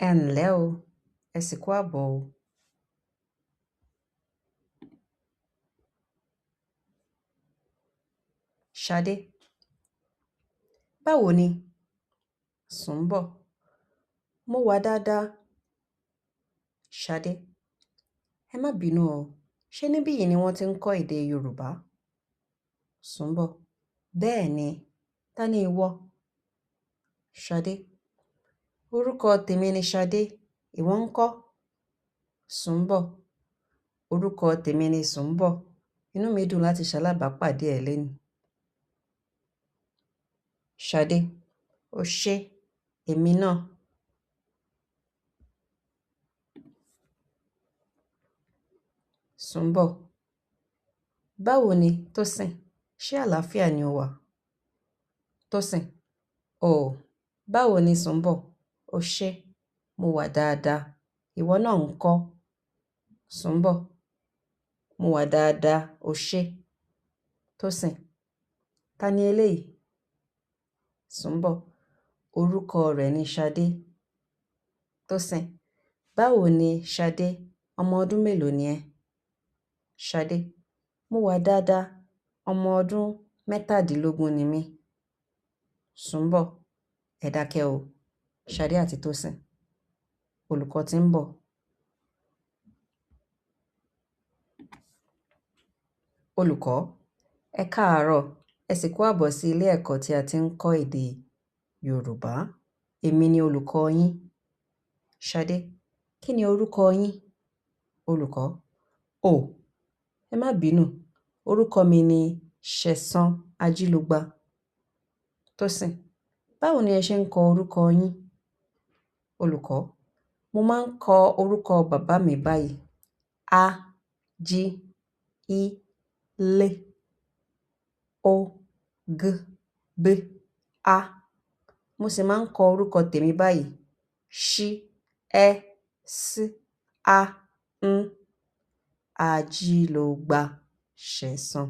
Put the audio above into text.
Ẹ ǹlẹ́ o, ẹ sì kú àbọ̀ o. Ṣadé, báwo ni? Sùnḿbọ̀, mo wà dáadáa. Ṣadé, ẹ má bínú o, ṣé níbí yìí ni wọ́n ti ń kọ́ èdè Yorùbá? Sùnḿbọ̀, bẹ́ẹ̀ ni, ta ni ìwọ? Ṣadé, orúkọ tèmi ni Ṣadé, ìwọ ńkọ́? Sùnḿbọ̀, orúkọ tèmi ni Sùnḿbọ̀, inú mi dùn láti ṣalábàápàdé ẹ lénìí. Ṣadé, o ṣé, èmi náà. Sùnḿbọ̀, báwo ni Tósìn? Ṣé àlàáfíà ni o wà? Tósìn, báwo ni Sùnḿbọ̀? O ṣé, mo wà dáadáa. Ìwọ náà ńkọ́? Sùnḿbọ̀, mo wà dáadáa, o ṣé. Tósìn, ta ni eléyìí? Sùnḿbọ̀, orúkọ rẹ̀ ni Ṣadé. Tósìn, báwo ni Ṣadé? Ọmọ ọdún mélòó ni ẹ́? Ṣadé, mo wà dáadáa. Ọmọ ọdún 17 ni mí. Sùnḿbọ̀, ẹ dákẹ́ o. Ṣadé àti Tósìn, olùkọ́ tí ń bọ̀. Olùkọ́, ẹ káàárọ̀, ẹ sì kú àbọ̀ sí ilé ẹ̀kọ́ tí a ti ń kọ́ èdè Yorùbá. Èmi ni olùkọ́ yín. Ṣadé, kí ni orúkọ yín? Olùkọ́, ẹ má bínú, orúkọ mi ni Ṣẹ̀san Ajílógbá. Tósìn, báwo ni ẹ ṣe ń kọ orúkọ yín? Olùkọ́, mo máa ń kọ orúkọ bàbá mi báyìí. A-Jí-I-Lé O-G-B-A. Mo sì máa ń kọ orúkọ tèmi báyìí. Ṣí-ẹ-sí-á-ń Ajílógbá Ṣẹ̀san.